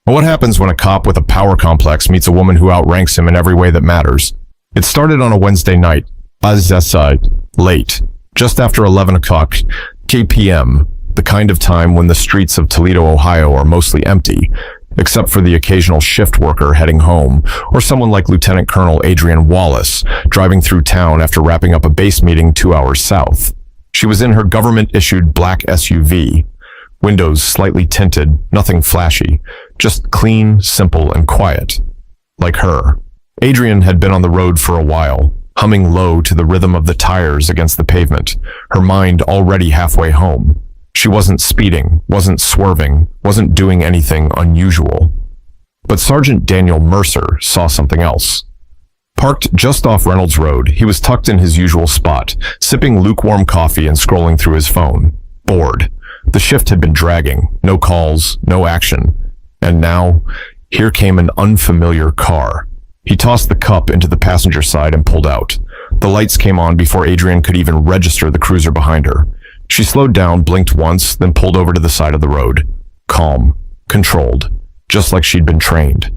What happens when a cop with a power complex meets a woman who outranks him in every way that matters? It started on a Wednesday night, late, just after 11 o'clock p.m., the kind of time when the streets of Toledo, Ohio are mostly empty, except for the occasional shift worker heading home, or someone like Lieutenant Colonel Adrienne Wallace, driving through town after wrapping up a base meeting 2 hours south. She was in her government-issued black SUV. Windows slightly tinted, nothing flashy, just clean, simple, and quiet. Like her. Adrienne had been on the road for a while, humming low to the rhythm of the tires against the pavement, her mind already halfway home. She wasn't speeding, wasn't swerving, wasn't doing anything unusual. But Sergeant Daniel Mercer saw something else. Parked just off Reynolds Road, he was tucked in his usual spot, sipping lukewarm coffee and scrolling through his phone. Bored. The shift had been dragging, no calls, no action. And now, here came an unfamiliar car. He tossed the cup into the passenger side and pulled out. The lights came on before Adrienne could even register the cruiser behind her. She slowed down, blinked once, then pulled over to the side of the road. Calm, controlled, just like she'd been trained.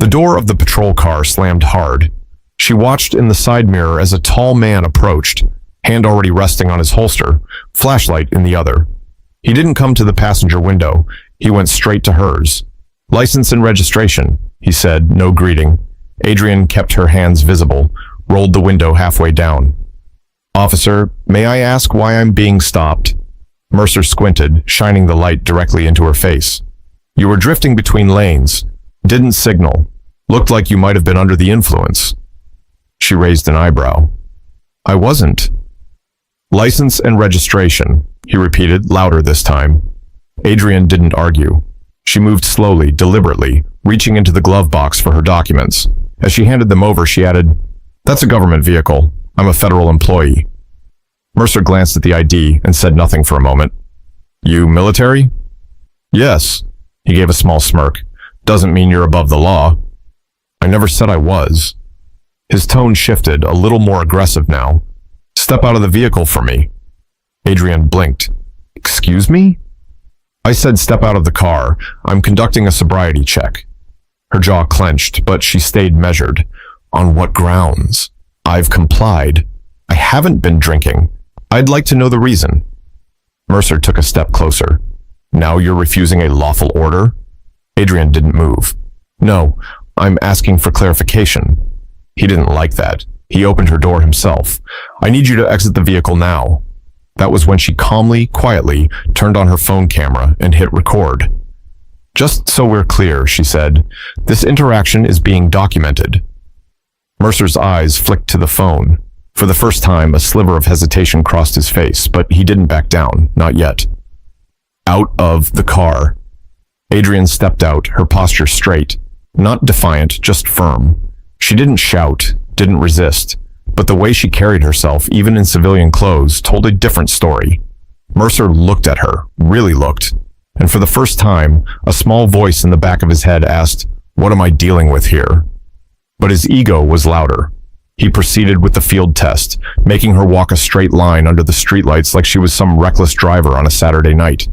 The door of the patrol car slammed hard. She watched in the side mirror as a tall man approached, hand already resting on his holster, flashlight in the other. He didn't come to the passenger window. He went straight to hers. "License and registration," he said, no greeting. Adrienne kept her hands visible, rolled the window halfway down. "Officer, may I ask why I'm being stopped?" Mercer squinted, shining the light directly into her face. "You were drifting between lanes. Didn't signal. Looked like you might have been under the influence." She raised an eyebrow. "I wasn't." "License and registration," he repeated, louder this time. Adrienne didn't argue. She moved slowly, deliberately, reaching into the glove box for her documents. As she handed them over, she added, "That's a government vehicle. I'm a federal employee." Mercer glanced at the ID and said nothing for a moment. "You military?" "Yes." He gave a small smirk. "Doesn't mean you're above the law." "I never said I was." His tone shifted, a little more aggressive now. "Step out of the vehicle for me." Adrienne blinked. "Excuse me?" "I said step out of the car. I'm conducting a sobriety check." Her jaw clenched, but she stayed measured. "On what grounds?" "I've complied. I haven't been drinking. I'd like to know the reason." Mercer took a step closer. "Now you're refusing a lawful order?" Adrienne didn't move. "No, I'm asking for clarification." He didn't like that. He opened her door himself. "I need you to exit the vehicle now." That was when she calmly, quietly turned on her phone camera and hit record. "Just so we're clear," she said, "this interaction is being documented." Mercer's eyes flicked to the phone. For the first time, a sliver of hesitation crossed his face, but he didn't back down, not yet. "Out of the car." Adrienne stepped out, her posture straight, not defiant, just firm. She didn't shout, didn't resist, but the way she carried herself, even in civilian clothes, told a different story. Mercer looked at her, really looked, and for the first time, a small voice in the back of his head asked, "What am I dealing with here?" But his ego was louder. He proceeded with the field test, making her walk a straight line under the streetlights like she was some reckless driver on a Saturday night.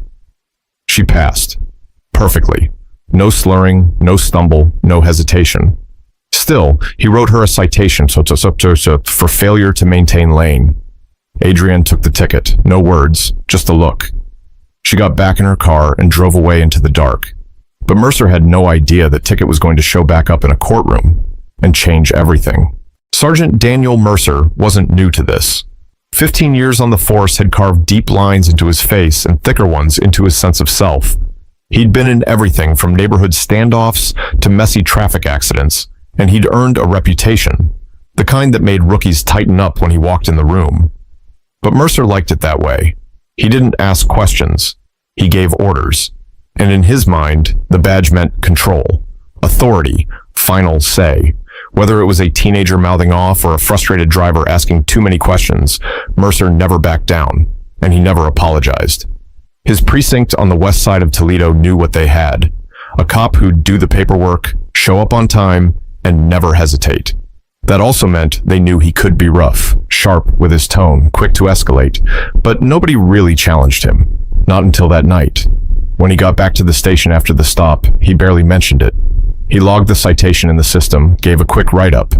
She passed. Perfectly. No slurring, no stumble, no hesitation. Still, he wrote her a citation for failure to maintain lane. Adrienne took the ticket, no words, just a look. She got back in her car and drove away into the dark. But Mercer had no idea that ticket was going to show back up in a courtroom and change everything. Sergeant Daniel Mercer wasn't new to this. 15 years on the force had carved deep lines into his face and thicker ones into his sense of self. He'd been in everything from neighborhood standoffs to messy traffic accidents, and he'd earned a reputation, the kind that made rookies tighten up when he walked in the room. But Mercer liked it that way. He didn't ask questions. He gave orders. And in his mind, the badge meant control, authority, final say. Whether it was a teenager mouthing off or a frustrated driver asking too many questions, Mercer never backed down, and he never apologized. His precinct on the west side of Toledo knew what they had. A cop who'd do the paperwork, show up on time, and never hesitate. That also meant they knew he could be rough, sharp with his tone, quick to escalate, but nobody really challenged him. Not until that night. When he got back to the station after the stop, he barely mentioned it. He logged the citation in the system, gave a quick write-up.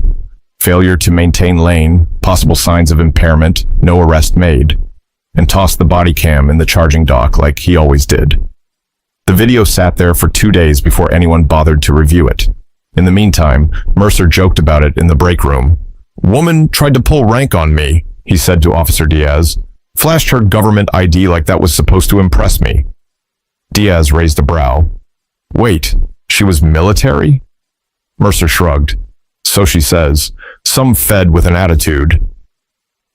Failure to maintain lane, possible signs of impairment, no arrest made, and tossed the body cam in the charging dock like he always did. The video sat there for 2 days before anyone bothered to review it. In the meantime, Mercer joked about it in the break room. "Woman tried to pull rank on me," he said to Officer Diaz. "Flashed her government ID like that was supposed to impress me." Diaz raised a brow. "Wait, she was military?" Mercer shrugged. "So she says. Some fed with an attitude."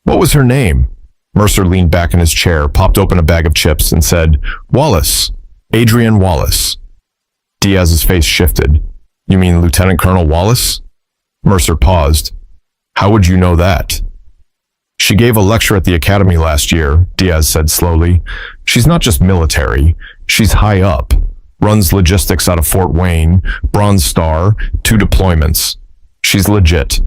"What was her name?" Mercer leaned back in his chair, popped open a bag of chips, and said, "Wallace. Adrian Wallace." Diaz's face shifted. "You mean Lieutenant Colonel Wallace?" Mercer paused. "How would you know that?" "She gave a lecture at the academy last year," Diaz said slowly. "She's not just military. She's high up. Runs logistics out of Fort Wayne, Bronze Star, 2 deployments. She's legit."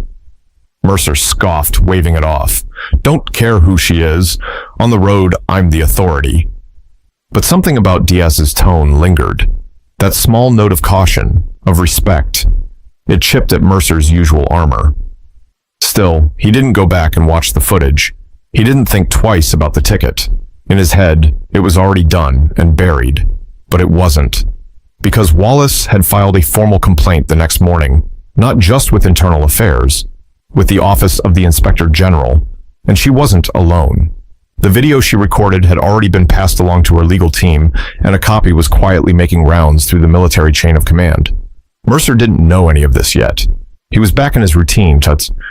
Mercer scoffed, waving it off. "Don't care who she is. On the road, I'm the authority." But something about Diaz's tone lingered. That small note of caution, of respect. It chipped at Mercer's usual armor. Still, he didn't go back and watch the footage. He didn't think twice about the ticket. In his head, it was already done and buried. But it wasn't. Because Wallace had filed a formal complaint the next morning, not just with Internal Affairs, with the Office of the Inspector General, and she wasn't alone. The video she recorded had already been passed along to her legal team, and a copy was quietly making rounds through the military chain of command. Mercer didn't know any of this yet. He was back in his routine,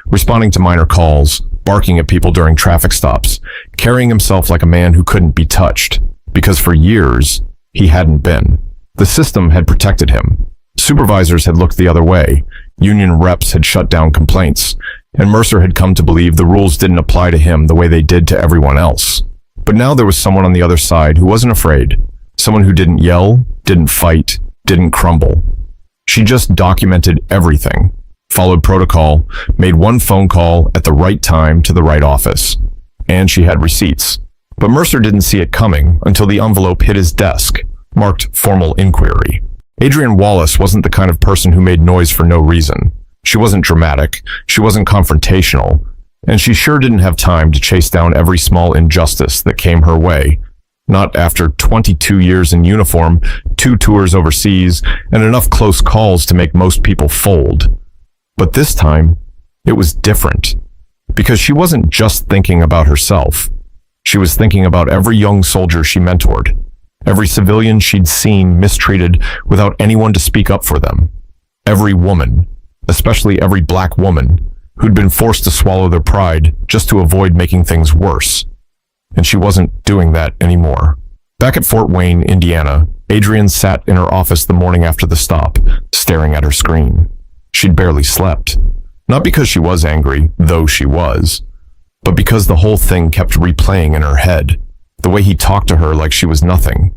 responding to minor calls, barking at people during traffic stops, carrying himself like a man who couldn't be touched, because for years, he hadn't been. The system had protected him. Supervisors had looked the other way. Union reps had shut down complaints, and Mercer had come to believe the rules didn't apply to him the way they did to everyone else. But now there was someone on the other side who wasn't afraid. Someone who didn't yell, didn't fight, didn't crumble. She just documented everything, followed protocol, made one phone call at the right time to the right office. And she had receipts. But Mercer didn't see it coming until the envelope hit his desk, marked formal inquiry. Adrian Wallace wasn't the kind of person who made noise for no reason. She wasn't dramatic, she wasn't confrontational, and she sure didn't have time to chase down every small injustice that came her way. Not after 22 years in uniform, 2 tours overseas, and enough close calls to make most people fold. But this time, it was different. Because she wasn't just thinking about herself. She was thinking about every young soldier she mentored. Every civilian she'd seen mistreated without anyone to speak up for them. Every woman, especially every black woman, who'd been forced to swallow their pride just to avoid making things worse. And she wasn't doing that anymore. Back at Fort Wayne, Indiana, Adrian sat in her office the morning after the stop, staring at her screen. She'd barely slept. Not because she was angry, though she was, but because the whole thing kept replaying in her head. The way he talked to her like she was nothing.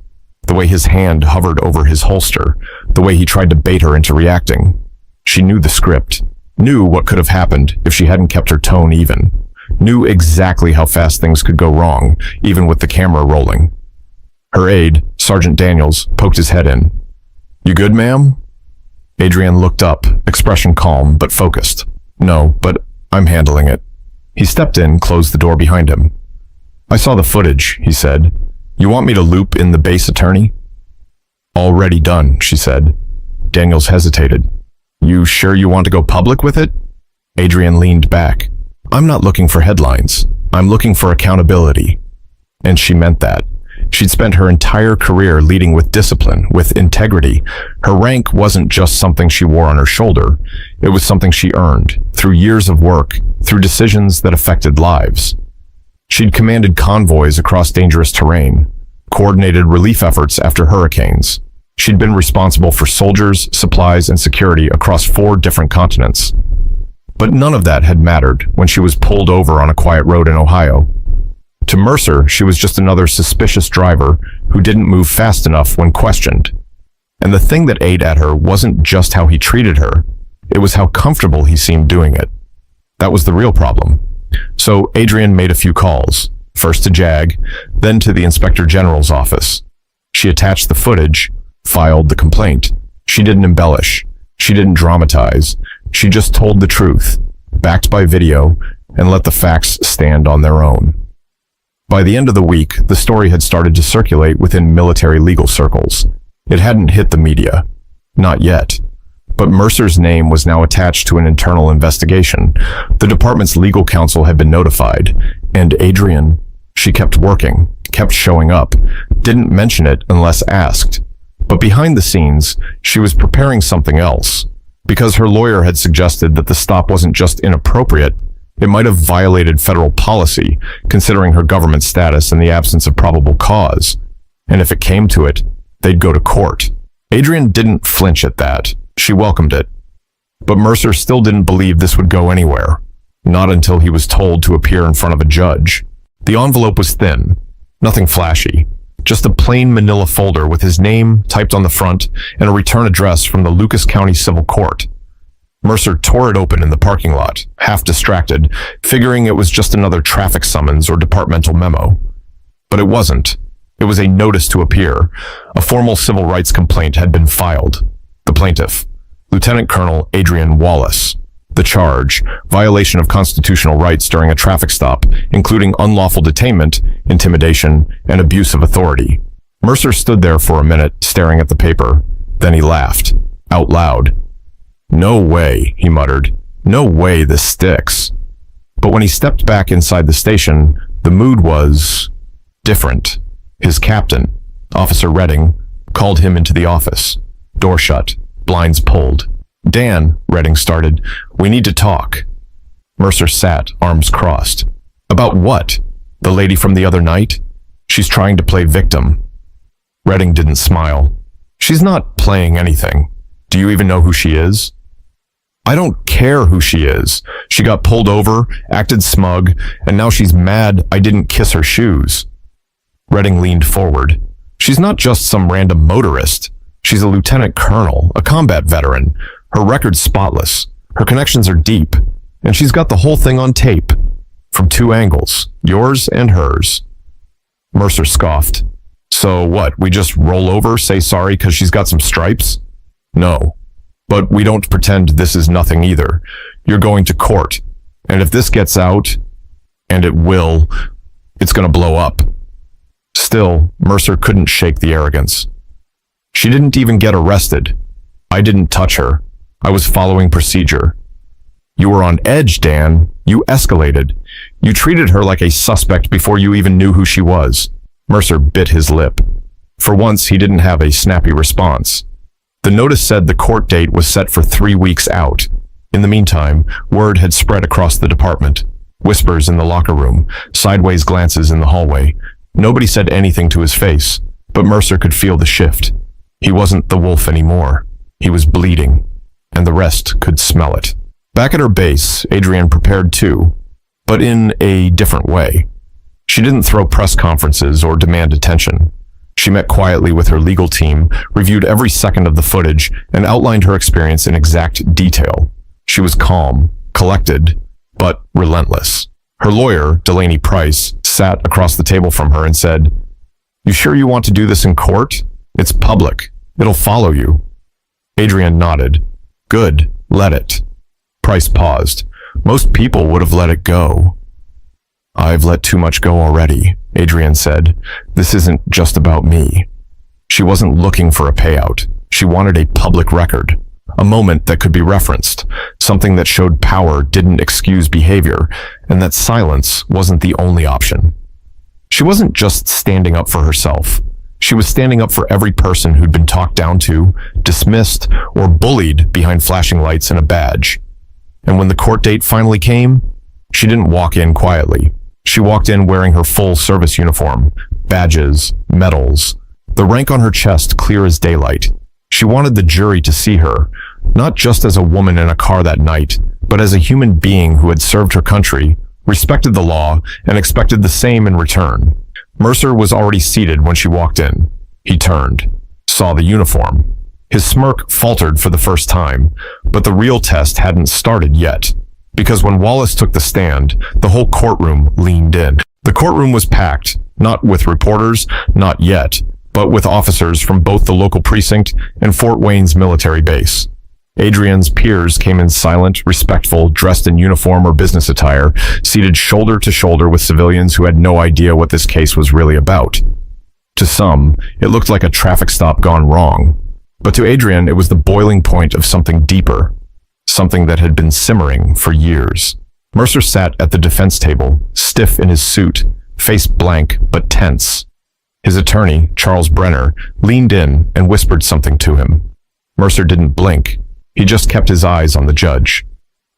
The way his hand hovered over his holster. The way he tried to bait her into reacting. She knew the script. Knew what could have happened if she hadn't kept her tone even. Knew exactly how fast things could go wrong, even with the camera rolling. Her aide, Sergeant Daniels, poked his head in. "You good, ma'am?" Adrian looked up, expression calm but focused. "No, but I'm handling it." He stepped in, closed the door behind him. "I saw the footage," he said. "You want me to loop in the base attorney?" "Already done," she said. Daniels hesitated. "You sure you want to go public with it?" Adrian leaned back. "I'm not looking for headlines. I'm looking for accountability." And she meant that. She'd spent her entire career leading with discipline, with integrity. Her rank wasn't just something she wore on her shoulder. It was something she earned, through years of work, through decisions that affected lives. She'd commanded convoys across dangerous terrain, coordinated relief efforts after hurricanes. She'd been responsible for soldiers, supplies, and security across 4 different continents. But none of that had mattered when she was pulled over on a quiet road in Ohio. To Mercer, she was just another suspicious driver who didn't move fast enough when questioned. And the thing that ate at her wasn't just how he treated her, it was how comfortable he seemed doing it. That was the real problem. So Adrian made a few calls, first to JAG, then to the Inspector General's office. She attached the footage, filed the complaint. She didn't embellish. She didn't dramatize. She just told the truth, backed by video, and let the facts stand on their own. By the end of the week, the story had started to circulate within military legal circles. It hadn't hit the media. Not yet. But Mercer's name was now attached to an internal investigation. The department's legal counsel had been notified, and Adrian, she kept working, kept showing up, didn't mention it unless asked. But behind the scenes, she was preparing something else. Because her lawyer had suggested that the stop wasn't just inappropriate, it might have violated federal policy, considering her government status and the absence of probable cause. And if it came to it, they'd go to court. Adrian didn't flinch at that. She welcomed it. But Mercer still didn't believe this would go anywhere. Not until he was told to appear in front of a judge. The envelope was thin, nothing flashy. Just a plain manila folder with his name typed on the front and a return address from the Lucas County Civil Court. Mercer tore it open in the parking lot, half distracted, figuring it was just another traffic summons or departmental memo. But it wasn't. It was a notice to appear. A formal civil rights complaint had been filed. The plaintiff, Lieutenant Colonel Adrian Wallace. The charge, violation of constitutional rights during a traffic stop, including unlawful detainment, intimidation, and abuse of authority. Mercer stood there for a minute, staring at the paper. Then he laughed, out loud. "No way," he muttered. "No way this sticks." But when he stepped back inside the station, the mood was different. His captain, Officer Redding, called him into the office. Door shut, blinds pulled. "Dan," Redding started, "we need to talk." Mercer sat, arms crossed. "About what? The lady from the other night? She's trying to play victim." Redding didn't smile. "She's not playing anything. Do you even know who she is?" "I don't care who she is. She got pulled over, acted smug, and now she's mad I didn't kiss her shoes." Redding leaned forward. "She's not just some random motorist. She's a lieutenant colonel, a combat veteran. Her record's spotless. Her connections are deep. And she's got the whole thing on tape. From two angles, yours and hers." Mercer scoffed. "So what, we just roll over, say sorry because she's got some stripes?" "No. But we don't pretend this is nothing either. You're going to court. And if this gets out, and it will, it's going to blow up." Still, Mercer couldn't shake the arrogance. "She didn't even get arrested. I didn't touch her. I was following procedure." "You were on edge, Dan. You escalated. You treated her like a suspect before you even knew who she was." Mercer bit his lip. For once, he didn't have a snappy response. The notice said the court date was set for 3 weeks out. In the meantime, word had spread across the department. Whispers in the locker room, sideways glances in the hallway. Nobody said anything to his face, but Mercer could feel the shift. He wasn't the wolf anymore. He was bleeding, and the rest could smell it. Back at her base, Adrian prepared too, but in a different way. She didn't throw press conferences or demand attention. She met quietly with her legal team, reviewed every second of the footage, and outlined her experience in exact detail. She was calm, collected, but relentless. Her lawyer, Delaney Price, sat across the table from her and said, "You sure you want to do this in court? It's public. It'll follow you." Adrian nodded. "Good, let it." Price paused. "Most people would have let it go." "I've let too much go already," Adrian said. "This isn't just about me." She wasn't looking for a payout. She wanted a public record, a moment that could be referenced, something that showed power didn't excuse behavior, and that silence wasn't the only option. She wasn't just standing up for herself. She was standing up for every person who'd been talked down to, dismissed, or bullied behind flashing lights and a badge. And when the court date finally came, she didn't walk in quietly. She walked in wearing her full service uniform, badges, medals, the rank on her chest clear as daylight. She wanted the jury to see her, not just as a woman in a car that night, but as a human being who had served her country, respected the law, and expected the same in return. Mercer was already seated when she walked in. He turned, saw the uniform. His smirk faltered for the first time, but the real test hadn't started yet. Because when Wallace took the stand, the whole courtroom leaned in. The courtroom was packed, not with reporters, not yet, but with officers from both the local precinct and Fort Wayne's military base. Adrian's peers came in silent, respectful, dressed in uniform or business attire, seated shoulder to shoulder with civilians who had no idea what this case was really about. To some, it looked like a traffic stop gone wrong. But to Adrian, it was the boiling point of something deeper, something that had been simmering for years. Mercer sat at the defense table, stiff in his suit, face blank but tense. His attorney, Charles Brenner, leaned in and whispered something to him. Mercer didn't blink. He just kept his eyes on the judge.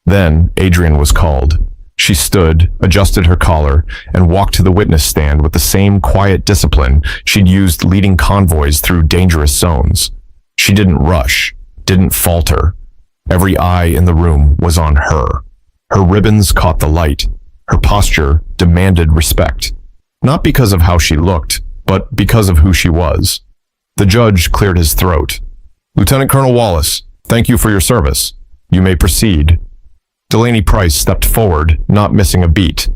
Then Adrian was called. She stood, adjusted her collar, and walked to the witness stand with the same quiet discipline she'd used leading convoys through dangerous zones. She didn't rush, didn't falter. Every eye in the room was on her. Her ribbons caught the light. Her posture demanded respect. Not because of how she looked, but because of who she was. The judge cleared his throat. "Lieutenant Colonel Wallace, thank you for your service. You may proceed." Delaney Price stepped forward, not missing a beat.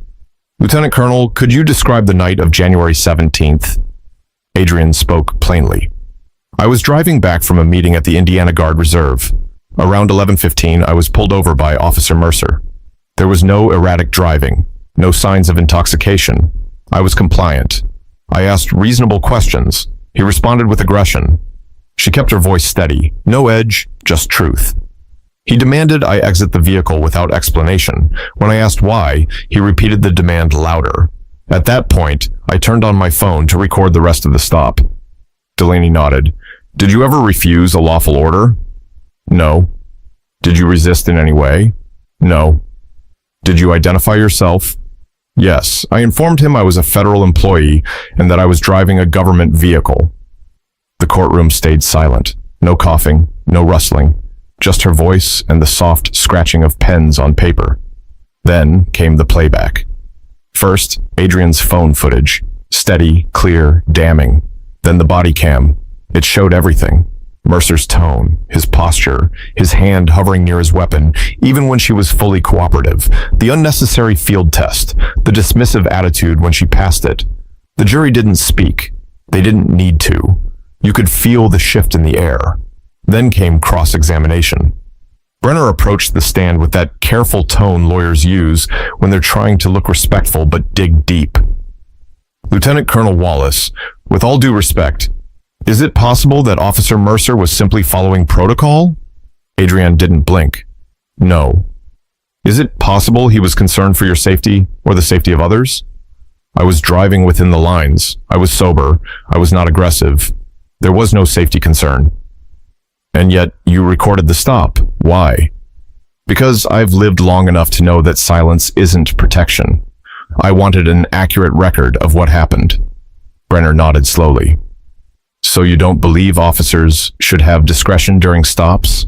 "Lieutenant Colonel, could you describe the night of January 17th? Adrian spoke plainly. "I was driving back from a meeting at the Indiana Guard Reserve. Around 11:15, I was pulled over by Officer Mercer. There was no erratic driving, no signs of intoxication. I was compliant. I asked reasonable questions. He responded with aggression. She kept her voice steady, no edge, just truth. He demanded I exit the vehicle without explanation. When I asked why, he repeated the demand louder. At that point, I turned on my phone to record the rest of the stop." Delaney nodded. "Did you ever refuse a lawful order?" "No." "Did you resist in any way?" "No." "Did you identify yourself?" "Yes. I informed him I was a federal employee and that I was driving a government vehicle." The courtroom stayed silent. No coughing, no rustling, just her voice and the soft scratching of pens on paper. Then came the playback. First, Adrian's phone footage. Steady, clear, damning. Then the body cam. It showed everything. Mercer's tone, his posture, his hand hovering near his weapon, even when she was fully cooperative, the unnecessary field test, the dismissive attitude when she passed it. The jury didn't speak. They didn't need to. You could feel the shift in the air. Then came cross-examination. Brenner approached the stand with that careful tone lawyers use when they're trying to look respectful but dig deep. "Lieutenant Colonel Wallace, with all due respect, is it possible that Officer Mercer was simply following protocol?" Adrian didn't blink. "No." "Is it possible he was concerned for your safety or the safety of others?" "I was driving within the lines. I was sober. I was not aggressive. There was no safety concern." "And yet you recorded the stop. Why?" "Because I've lived long enough to know that silence isn't protection. I wanted an accurate record of what happened." Brenner nodded slowly. "So you don't believe officers should have discretion during stops?"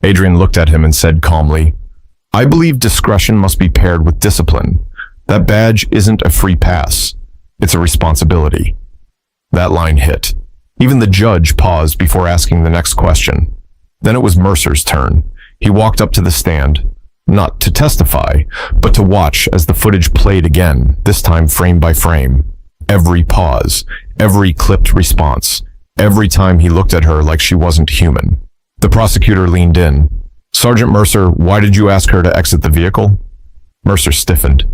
Adrian looked at him and said calmly, "I believe discretion must be paired with discipline. That badge isn't a free pass. It's a responsibility." That line hit. Even the judge paused before asking the next question. Then it was Mercer's turn. He walked up to the stand, not to testify, but to watch as the footage played again, this time frame by frame. Every pause, every clipped response, every time he looked at her like she wasn't human. The prosecutor leaned in. "Sergeant Mercer, why did you ask her to exit the vehicle?" Mercer stiffened.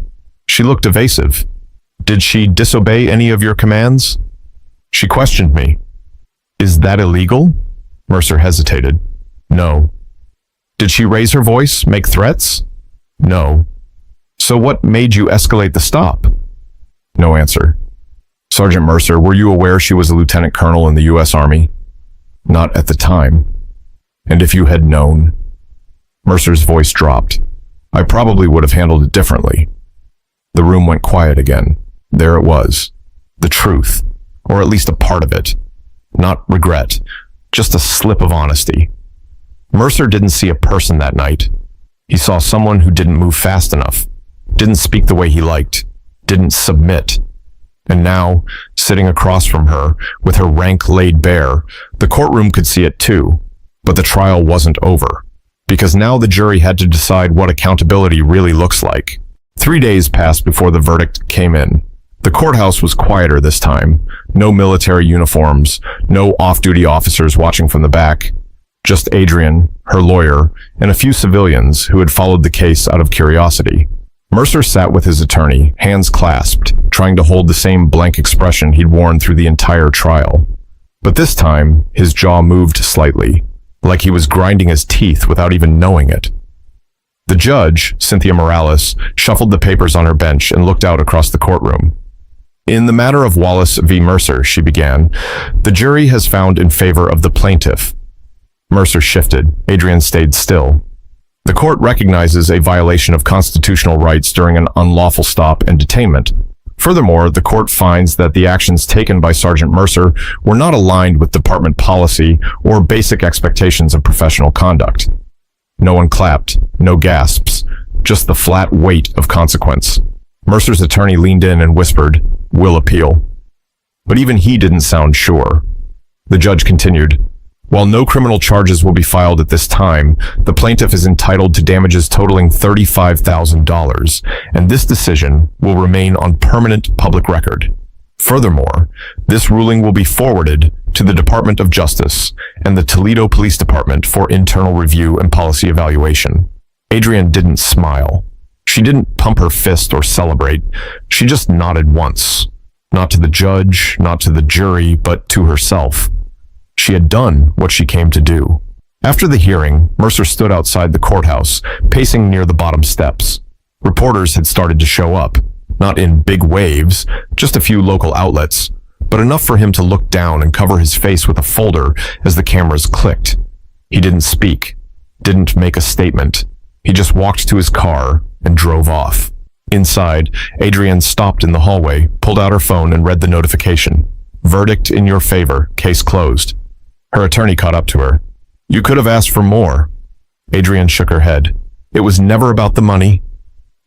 "She looked evasive. Did she disobey any of your commands?" "She questioned me." "Is that illegal?" Mercer hesitated. "No." "Did she raise her voice, make threats?" "No." "So what made you escalate the stop?" No answer. "Sergeant Mercer, were you aware she was a lieutenant colonel in the U.S. Army?" "Not at the time." "And if you had known?" Mercer's voice dropped. "I probably would have handled it differently." The room went quiet again. There it was. The truth, or at least a part of it. Not regret, just a slip of honesty. Mercer didn't see a person that night. He saw someone who didn't move fast enough, didn't speak the way he liked, didn't submit. And now, sitting across from her, with her rank laid bare, the courtroom could see it too. But the trial wasn't over, because now the jury had to decide what accountability really looks like. 3 days passed before the verdict came in. The courthouse was quieter this time. No military uniforms, no off-duty officers watching from the back. Just Adrian, her lawyer, and a few civilians who had followed the case out of curiosity. Mercer sat with his attorney, hands clasped, trying to hold the same blank expression he'd worn through the entire trial. But this time, his jaw moved slightly, like he was grinding his teeth without even knowing it. The judge, Cynthia Morales, shuffled the papers on her bench and looked out across the courtroom. In the matter of Wallace v. Mercer, she began, the jury has found in favor of the plaintiff. Mercer shifted. Adrian stayed still. The court recognizes a violation of constitutional rights during an unlawful stop and detainment. Furthermore, the court finds that the actions taken by Sergeant Mercer were not aligned with department policy or basic expectations of professional conduct. No one clapped, no gasps, just the flat weight of consequence. Mercer's attorney leaned in and whispered, "We'll appeal." But even he didn't sound sure. The judge continued, "While no criminal charges will be filed at this time, the plaintiff is entitled to damages totaling $35,000, and this decision will remain on permanent public record. Furthermore, this ruling will be forwarded to the Department of Justice and the Toledo Police Department for internal review and policy evaluation." Adrian didn't smile. She didn't pump her fist or celebrate. She just nodded once. Not to the judge, not to the jury, but to herself. She had done what she came to do. After the hearing, Mercer stood outside the courthouse, pacing near the bottom steps. Reporters had started to show up, not in big waves, just a few local outlets, but enough for him to look down and cover his face with a folder as the cameras clicked. He didn't speak, didn't make a statement. He just walked to his car and drove off. Inside, Adrian stopped in the hallway, pulled out her phone and read the notification. "Verdict in your favor, case closed." Her attorney caught up to her. "You could have asked for more." Adrian shook her head. "It was never about the money."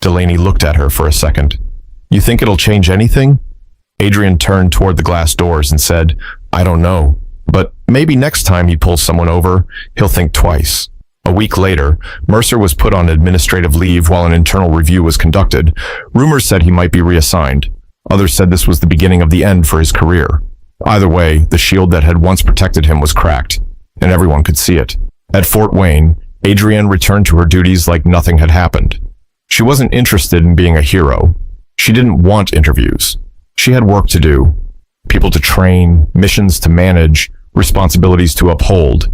Delaney looked at her for a second. "You think it'll change anything?" Adrian turned toward the glass doors and said, "I don't know, but maybe next time he pulls someone over, he'll think twice." A week later, Mercer was put on administrative leave while an internal review was conducted. Rumors said he might be reassigned. Others said this was the beginning of the end for his career. Either way, the shield that had once protected him was cracked, and everyone could see it. At Fort Wayne, Adrian returned to her duties like nothing had happened. She wasn't interested in being a hero. She didn't want interviews. She had work to do, people to train, missions to manage, responsibilities to uphold.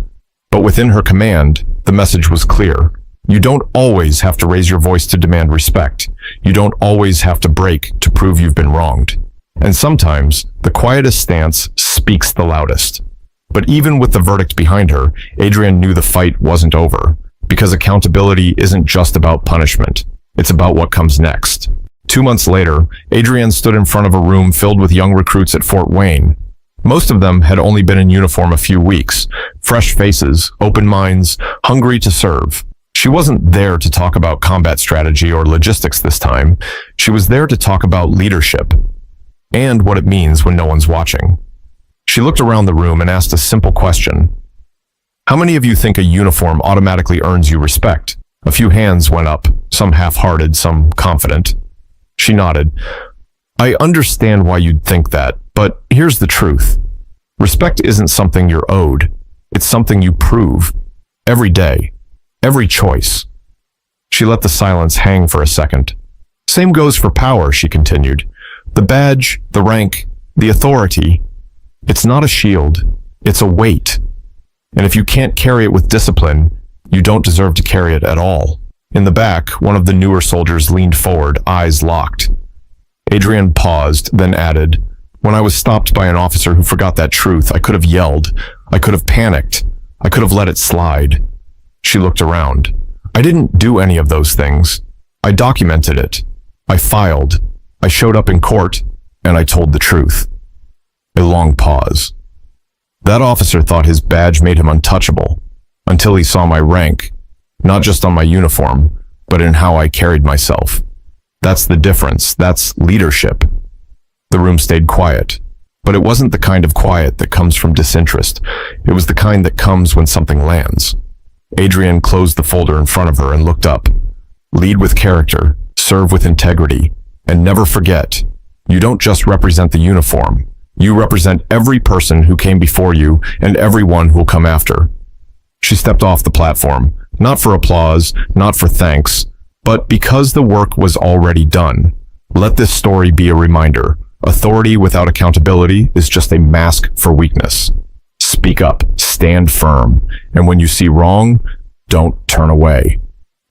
But within her command, the message was clear. You don't always have to raise your voice to demand respect. You don't always have to break to prove you've been wronged. And sometimes, the quietest stance speaks the loudest. But even with the verdict behind her, Adrian knew the fight wasn't over, because accountability isn't just about punishment. It's about what comes next. 2 months later, Adrian stood in front of a room filled with young recruits at Fort Wayne. Most of them had only been in uniform a few weeks. Fresh faces, open minds, hungry to serve. She wasn't there to talk about combat strategy or logistics this time. She was there to talk about leadership and what it means when no one's watching. She looked around the room and asked a simple question. How many of you think a uniform automatically earns you respect? A few hands went up, some half-hearted, some confident. She nodded. I understand why you'd think that, but here's the truth. Respect isn't something you're owed. It's something you prove. Every day. Every choice. She let the silence hang for a second. Same goes for power, she continued. The badge, the rank, the authority. It's not a shield. It's a weight. And if you can't carry it with discipline, you don't deserve to carry it at all. In the back, one of the newer soldiers leaned forward, eyes locked. Adrian paused, then added, When I was stopped by an officer who forgot that truth, I could have yelled. I could have panicked. I could have let it slide. She looked around. I didn't do any of those things. I documented it. I filed. I showed up in court, and I told the truth. A long pause. That officer thought his badge made him untouchable, until he saw my rank, not just on my uniform, but in how I carried myself. That's the difference. That's leadership. The room stayed quiet, but it wasn't the kind of quiet that comes from disinterest. It was the kind that comes when something lands. Adrian closed the folder in front of her and looked up. Lead with character, serve with integrity, and never forget, You don't just represent the uniform. You represent every person who came before you and everyone who'll come after. She stepped off the platform, not for applause, not for thanks, but because the work was already done. Let this story be a reminder. Authority without accountability is just a mask for weakness. Speak up, stand firm, and when you see wrong, don't turn away.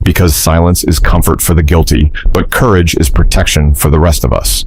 Because silence is comfort for the guilty, but courage is protection for the rest of us.